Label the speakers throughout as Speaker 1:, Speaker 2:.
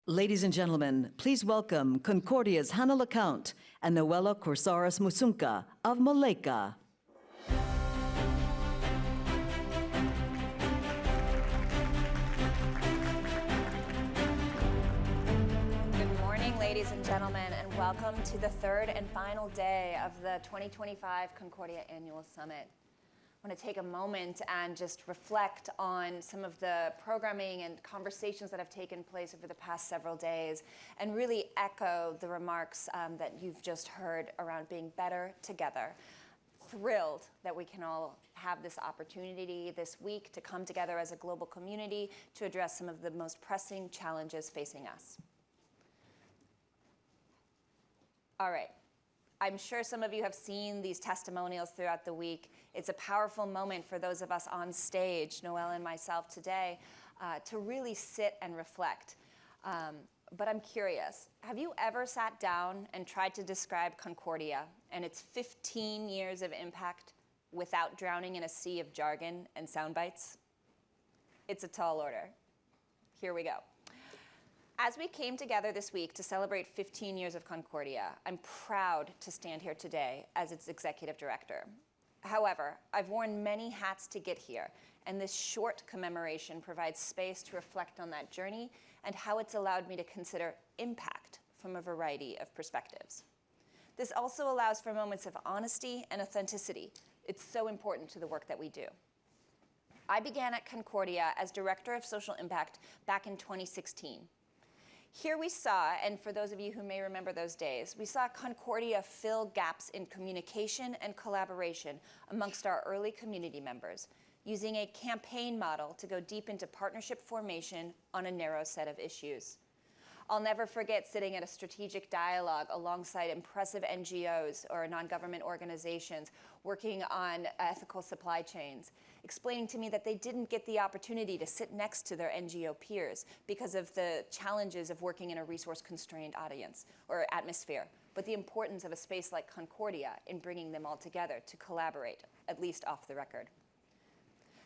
Speaker 1: Ladies and gentlemen, please welcome Concordia's Hanne LeCount and Noella Coursaris Musunka of Noëlla.
Speaker 2: Good morning, ladies and gentlemen, and welcome to the third and final day of the 2025 Concordia Annual Summit. I want to take a moment and just reflect on some of the programming and conversations that have taken place over the past several days and really echo the remarks that you've just heard around being better together. Thrilled that we can all have this opportunity this week to come together as a global community to address some of the most pressing challenges facing us. All right. I'm sure some of you have seen these testimonials throughout the week. It's a powerful moment for those of us on stage, Noella and myself today, to really sit and reflect. But I'm curious, have you ever sat down and tried to describe Concordia and its 15 years of impact without drowning in a sea of jargon and sound bites? It's a tall order. Here we go. As we came together this week to celebrate 15 years of Concordia, I'm proud to stand here today as its executive director. However, I've worn many hats to get here, and this short commemoration provides space to reflect on that journey and how it's allowed me to consider impact from a variety of perspectives. This also allows for moments of honesty and authenticity. It's so important to the work that we do. I began at Concordia as Director of Social Impact back in 2016. Here we saw, and for those of you who may remember those days, we saw Concordia fill gaps in communication and collaboration amongst our early community members, using a campaign model to go deep into partnership formation on a narrow set of issues. I'll never forget sitting at a strategic dialogue alongside impressive NGOs or non-government organizations working on ethical supply chains, explaining to me that they didn't get the opportunity to sit next to their NGO peers because of the challenges of working in a resource-constrained audience or atmosphere, but the importance of a space like Concordia in bringing them all together to collaborate, at least off the record.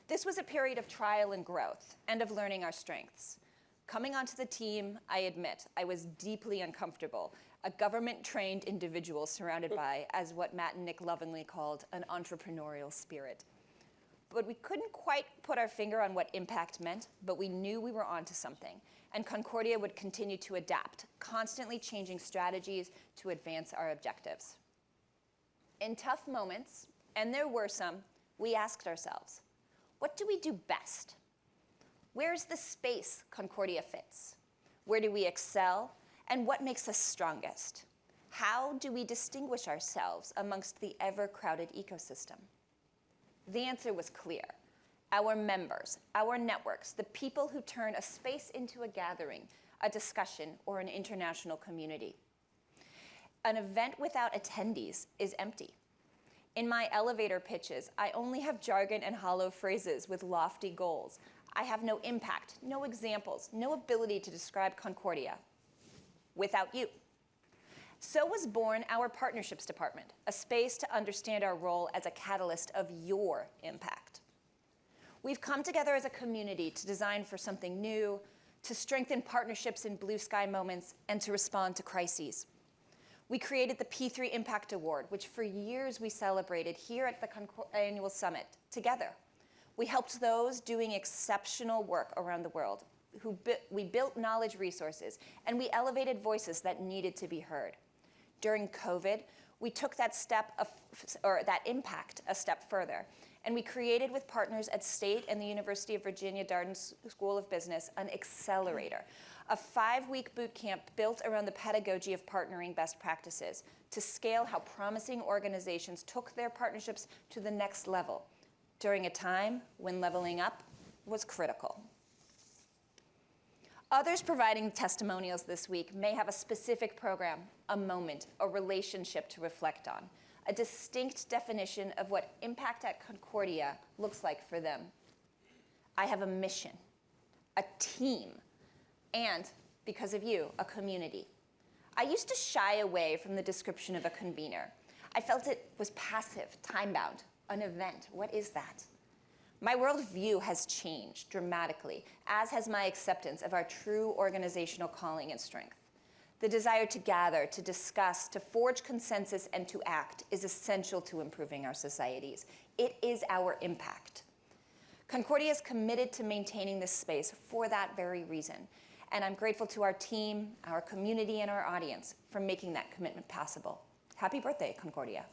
Speaker 2: This was a period of trial and growth and of learning our strengths. Coming onto the team, I admit, I was deeply uncomfortable, a government-trained individual surrounded by, as what Matt and Nick lovingly called, an entrepreneurial spirit. But we couldn't quite put our finger on what impact meant, but we knew we were onto something, and Concordia would continue to adapt, constantly changing strategies to advance our objectives. In tough moments, and there were some, we asked ourselves, what do we do best? Where's the space Concordia fits? Where do we excel? And what makes us strongest? How do we distinguish ourselves amongst the ever-crowded ecosystem? The answer was clear. Our members, our networks, the people who turn a space into a gathering, a discussion, or an international community. An event without attendees is empty. In my elevator pitches, I only have jargon and hollow phrases with lofty goals. I have no impact, no examples, no ability to describe Concordia without you. So was born our partnerships department, a space to understand our role as a catalyst of your impact. We've come together as a community to design for something new, to strengthen partnerships in blue sky moments, and to respond to crises. We created the P3 Impact Award, which for years we celebrated here at the Annual Summit together. We helped those doing exceptional work around the world. We built knowledge resources, and we elevated voices that needed to be heard. During COVID, we took that impact a step further, and we created with partners at State and the University of Virginia Darden School of Business an accelerator, a 5-week boot camp built around the pedagogy of partnering best practices to scale how promising organizations took their partnerships to the next level, during a time when leveling up was critical. Others providing testimonials this week may have a specific program, a moment, a relationship to reflect on, a distinct definition of what impact at Concordia looks like for them. I have a mission, a team, and, because of you, a community. I used to shy away from the description of a convener. I felt it was passive, time-bound, an event. What is that? My worldview has changed dramatically, as has my acceptance of our true organizational calling and strength. The desire to gather, to discuss, to forge consensus, and to act is essential to improving our societies. It is our impact. Concordia is committed to maintaining this space for that very reason, and I'm grateful to our team, our community, and our audience for making that commitment possible. Happy birthday, Concordia.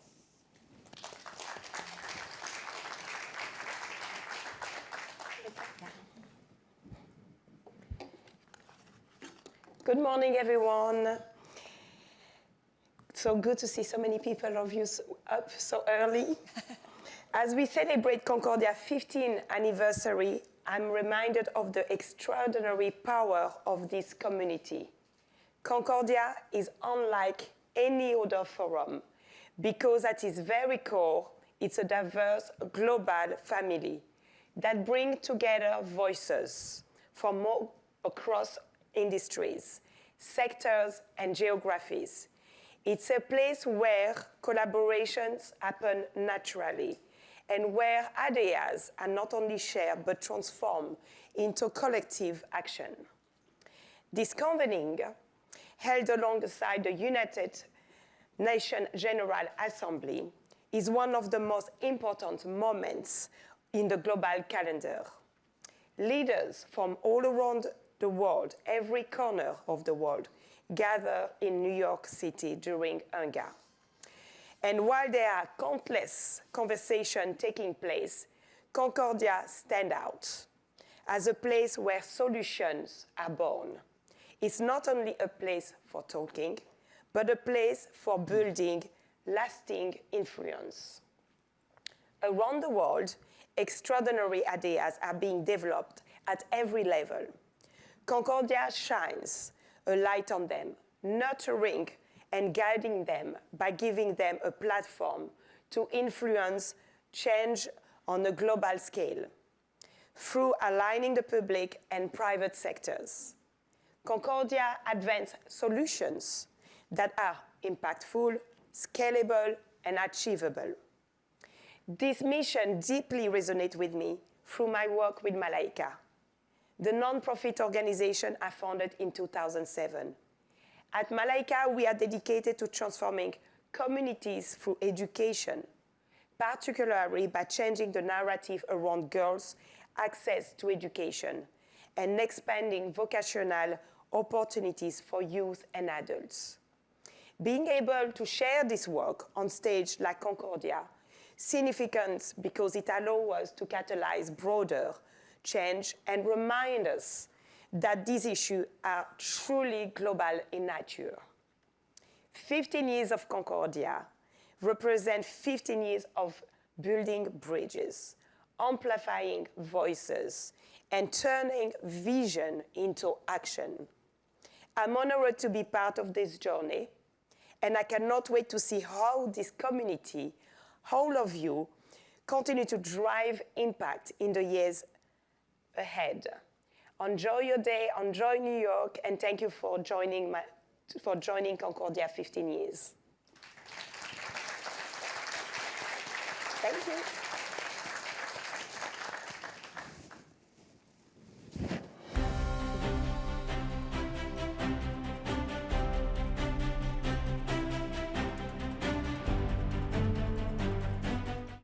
Speaker 3: Good morning, everyone. So good to see so many people of you up so early. As we celebrate Concordia's 15th anniversary, I'm reminded of the extraordinary power of this community. Concordia is unlike any other forum because at its very core, it's a diverse global family that brings together voices from all across industries, sectors, and geographies. It's a place where collaborations happen naturally and where ideas are not only shared but transformed into collective action. This convening, held alongside the United Nations General Assembly, is one of the most important moments in the global calendar. Leaders from all around the world, every corner of the world, gather in New York City during UNGA. And while there are countless conversations taking place, Concordia stands out as a place where solutions are born. It's not only a place for talking, but a place for building lasting influence. Around the world, extraordinary ideas are being developed at every level. Concordia shines a light on them, nurturing and guiding them by giving them a platform to influence change on a global scale through aligning the public and private sectors. Concordia advances solutions that are impactful, scalable, and achievable. This mission deeply resonates with me through my work with Malaika, the non-profit organization I founded in 2007. At Malaika, we are dedicated to transforming communities through education, particularly by changing the narrative around girls' access to education and expanding vocational opportunities for youth and adults. Being able to share this work on stage like Concordia, significant because it allows us to catalyze broader change and remind us that these issues are truly global in nature. 15 years of Concordia represent 15 years of building bridges, amplifying voices, and turning vision into action. I'm honored to be part of this journey, and I cannot wait to see how this community, all of you, continue to drive impact in the years ahead. Enjoy your day, enjoy New York, and thank you for joining Concordia 15 years. Thank you.